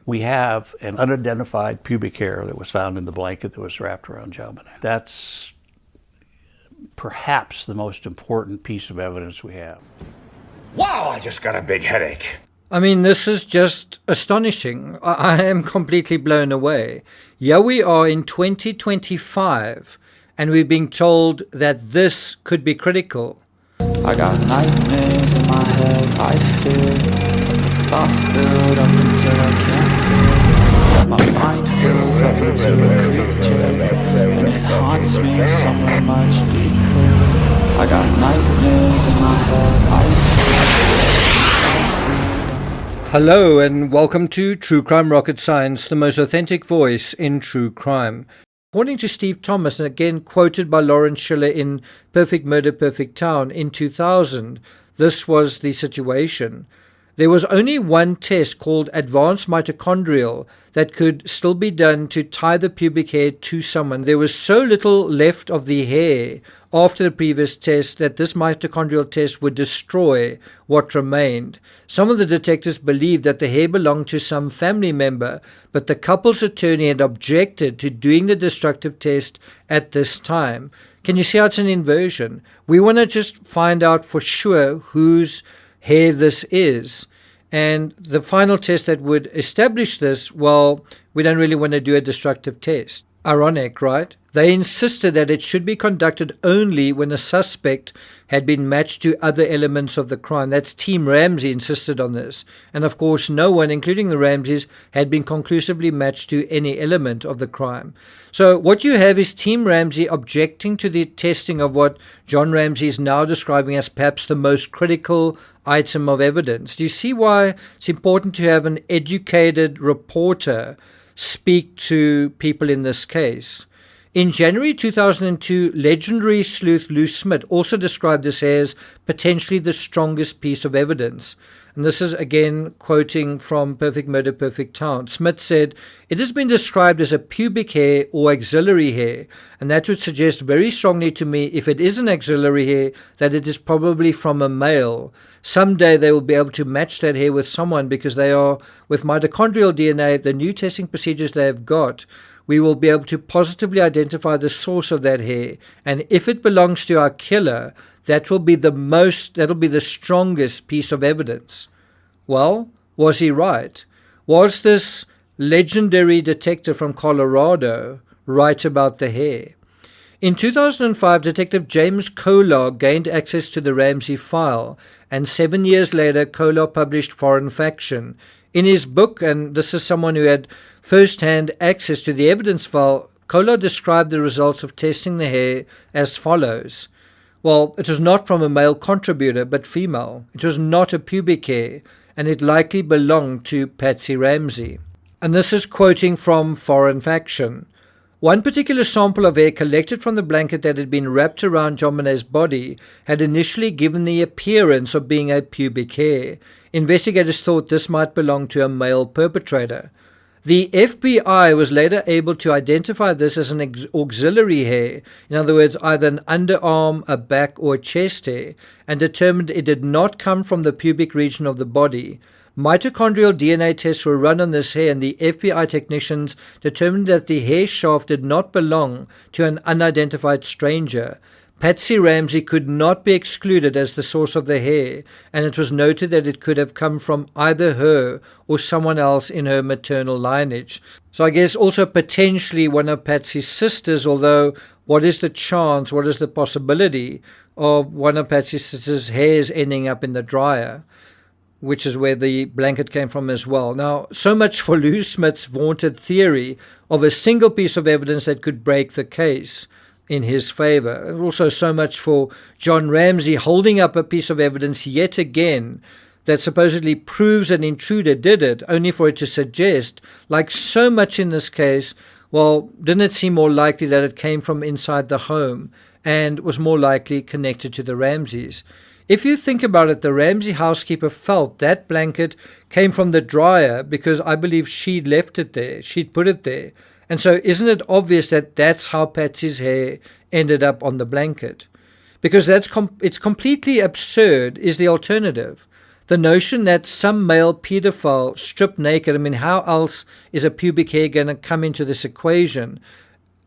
We have an unidentified pubic hair that was found in the blanket that was wrapped around JONBENET. That's perhaps the most important piece of evidence we have. Wow, I just got a big headache. I mean, this is just astonishing. I am completely blown away. Here we are in 2025, and we're being told that this could be critical. I got nightmares in my head, I fear. Thoughts build up until I can't. My mind fills up into a creature, and it haunts me somewhere much deeper. I got nightmares in my head, I fear. Hello, and welcome to True Crime Rocket Science, the most authentic voice in true crime. According to Steve Thomas, and again quoted by Lawrence Schiller in Perfect Murder, Perfect Town in 2000, this was the situation. There was only one test called advanced mitochondrial that could still be done to tie the pubic hair to someone. There was so little left of the hair after the previous test that this mitochondrial test would destroy what remained. Some of the detectives believed that the hair belonged to some family member, but the couple's attorney had objected to doing the destructive test at this time. Can you see how it's an inversion? We want to just find out for sure whose hair this is. And the final test that would establish this, well, we don't really want to do a destructive test. Ironic, right? They insisted that it should be conducted only when the suspect had been matched to other elements of the crime. That's Team Ramsey insisted on this. And of course, no one, including the Ramseys, had been conclusively matched to any element of the crime. So what you have is Team Ramsey objecting to the testing of what John Ramsey is now describing as perhaps the most critical item of evidence. Do you see why it's important to have an educated reporter speak to people in this case? In January 2002, legendary sleuth Lou Smit also described this as potentially the strongest piece of evidence. And this is again quoting from Perfect Murder, Perfect Town. Smit said, "It has been described as a pubic hair or axillary hair, and that would suggest very strongly to me, if it is an axillary hair, that it is probably from a male. Someday they will be able to match that hair with someone because they are, with mitochondrial DNA, the new testing procedures they have got, we will be able to positively identify the source of that hair. And if it belongs to our killer, that'll be the strongest piece of evidence." Well, was he right? Was this legendary detective from Colorado right about the hair? In 2005, Detective James Kolar gained access to the Ramsey file, and 7 years later, Kolar published Foreign Faction. In his book, and this is someone who had first-hand access to the evidence file, Kolar described the results of testing the hair as follows. Well, it was not from a male contributor, but female. It was not a pubic hair, and it likely belonged to Patsy Ramsey. And this is quoting from Foreign Faction. One particular sample of hair collected from the blanket that had been wrapped around JONBENET's body had initially given the appearance of being a pubic hair. Investigators thought this might belong to a male perpetrator. The FBI was later able to identify this as an auxiliary hair, in other words, either an underarm, a back, or a chest hair, and determined it did not come from the pubic region of the body. Mitochondrial DNA tests were run on this hair, and the FBI technicians determined that the hair shaft did not belong to an unidentified stranger. Patsy Ramsey could not be excluded as the source of the hair, and it was noted that it could have come from either her or someone else in her maternal lineage. So I guess also potentially one of Patsy's sisters, although what is the chance, what is the possibility of one of Patsy's sisters' hairs ending up in the dryer, which is where the blanket came from as well. Now, so much for Lou Smit's vaunted theory of a single piece of evidence that could break the case in his favor. And also so much for John Ramsey holding up a piece of evidence yet again that supposedly proves an intruder did it, only for it to suggest, like so much in this case, well, didn't it seem more likely that it came from inside the home and was more likely connected to the Ramseys? If you think about it, the Ramsey housekeeper felt that blanket came from the dryer because I believe she'd left it there, she'd put it there. And so isn't it obvious that that's how Patsy's hair ended up on the blanket? Because it's completely absurd is the alternative. the notion that some male pedophile stripped naked, I mean, how else is a pubic hair going to come into this equation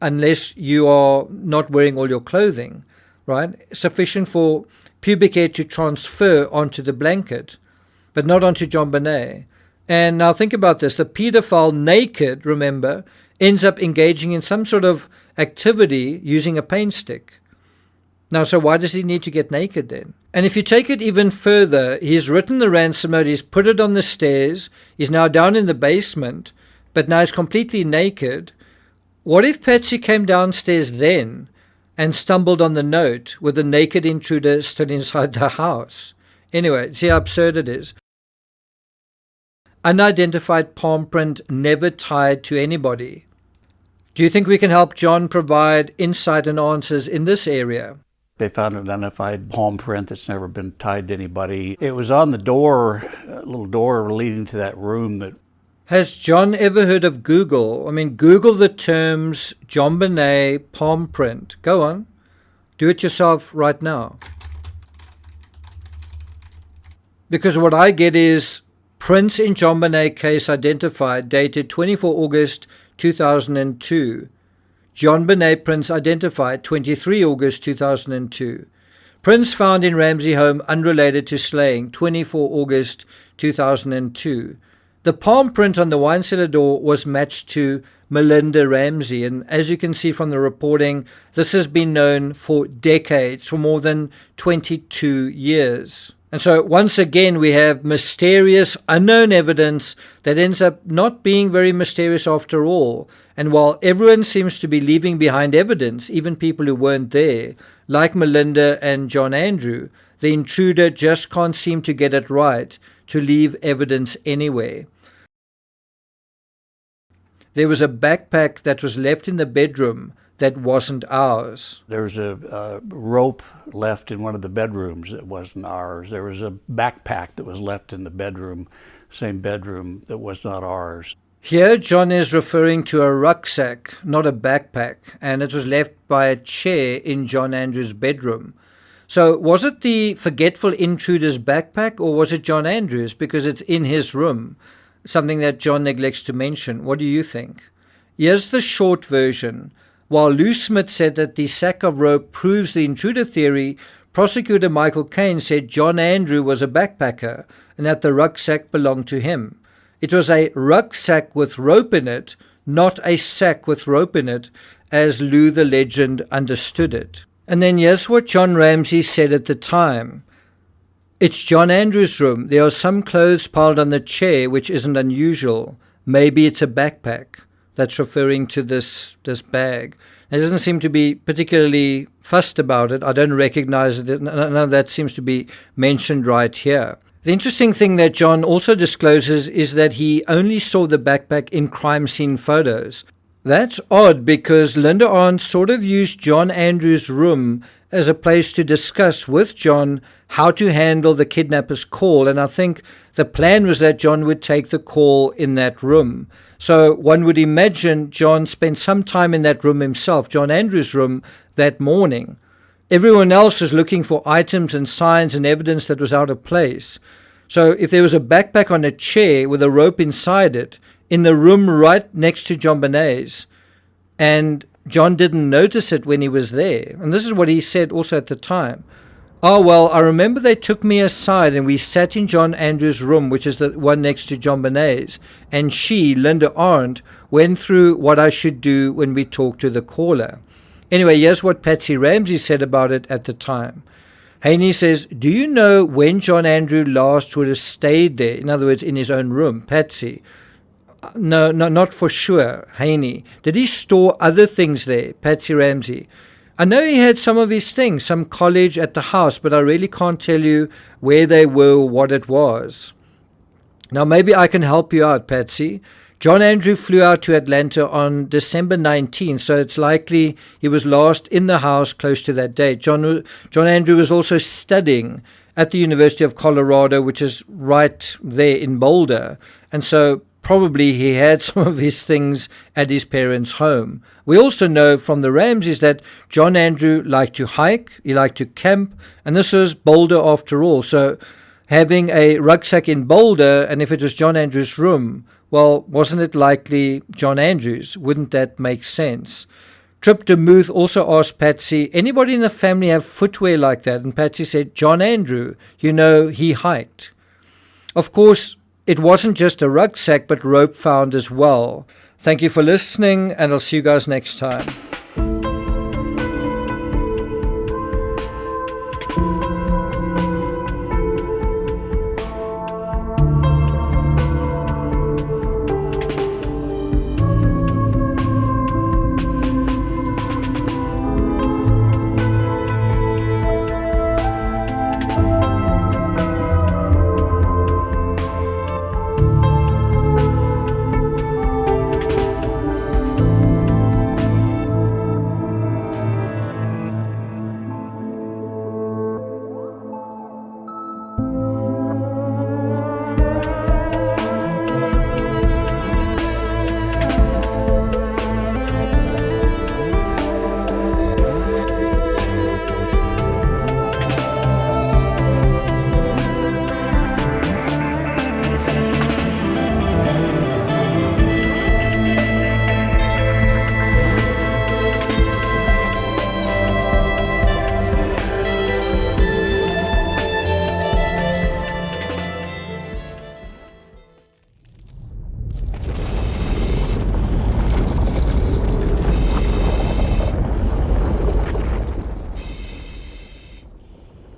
unless you are not wearing all your clothing, right? Sufficient for pubic hair to transfer onto the blanket, but not onto JonBenet. And now think about this. The pedophile naked, remember, ends up engaging in some sort of activity using a paint stick. Now, so why does he need to get naked then? And if you take it even further, he's written the ransom note, he's put it on the stairs, he's now down in the basement, but now he's completely naked. What if Patsy came downstairs then and stumbled on the note with the naked intruder still inside the house? Anyway, see how absurd it is. Unidentified palm print never tied to anybody. Do you think we can help John provide insight and answers in this area? They found an unidentified palm print that's never been tied to anybody. It was on the door, a little door leading to that room. That Has John ever heard of Google? I mean, Google the terms JonBenet palm print. Go on. Do it yourself right now. Because what I get is prints in JonBenet case identified, dated 24 August 2002. JonBenet prints identified 23 August 2002. Prints found in Ramsey home unrelated to slaying 24 August 2002. The palm print on the wine cellar door was matched to Melinda Ramsey, and as you can see from the reporting, this has been known for decades, for more than 22 years. And so once again we have mysterious, unknown evidence that ends up not being very mysterious after all. And while everyone seems to be leaving behind evidence, even people who weren't there, like Melinda and John Andrew, the intruder just can't seem to get it right to leave evidence anywhere. There was a backpack that was left in the bedroom that wasn't ours. there was a rope left in one of the bedrooms that wasn't ours. There was a backpack that was left in the bedroom, same bedroom, that was not ours. Here, John is referring to a rucksack, not a backpack, and it was left by a chair in John Andrews' bedroom. So was it the forgetful intruder's backpack, or was it John Andrews? Because it's in his room, something that John neglects to mention. What do you think? Here's the short version. While Lou Smit said that the sack of rope proves the intruder theory, prosecutor Michael Caine said John Andrew was a backpacker and that the rucksack belonged to him. It was a rucksack with rope in it, not a sack with rope in it, as Lou the legend understood it. And then here's what John Ramsey said at the time. It's John Andrews' room. There are some clothes piled on the chair, which isn't unusual. Maybe it's a backpack. That's referring to this bag. He doesn't seem to be particularly fussed about it. I don't recognize it. None of that seems to be mentioned right here. The interesting thing that John also discloses is that he only saw the backpack in crime scene photos. That's odd because Linda Arndt sort of used John Andrews' room as a place to discuss with John how to handle the kidnapper's call, and I think the plan was that John would take the call in that room. So one would imagine John spent some time in that room himself, John Andrews' room, that morning. Everyone else was looking for items and signs and evidence that was out of place. So if there was a backpack on a chair with a rope inside it, in the room right next to JonBenet's, and John didn't notice it when he was there. And this is what he said also at the time. Oh, well, I remember they took me aside and we sat in John Andrews' room, which is the one next to JonBenet's, and she, Linda Arndt, went through what I should do when we talked to the caller. Anyway, here's what Patsy Ramsey said about it at the time. Haney says, do you know when John Andrew last would have stayed there? In other words, in his own room. Patsy. No, not for sure. Haney. Did he store other things there? Patsy Ramsey. I know he had some of his things, some college at the house, but I really can't tell you where they were or what it was. Now, maybe I can help you out, Patsy. John Andrew flew out to Atlanta on December 19th, so it's likely he was last in the house close to that date. John Andrew was also studying at the University of Colorado, which is right there in Boulder, and so probably he had some of his things at his parents' home. We also know from the Ramseys that John Andrew liked to hike, he liked to camp, and this was Boulder after all. So having a rucksack in Boulder, and if it was John Andrews' room, well, wasn't it likely John Andrews? Wouldn't that make sense? Trip de Muth also asked Patsy, anybody in the family have footwear like that? And Patsy said, John Andrew, he hiked. Of course, it wasn't just a rucksack, but rope found as well. Thank you for listening, and I'll see you guys next time.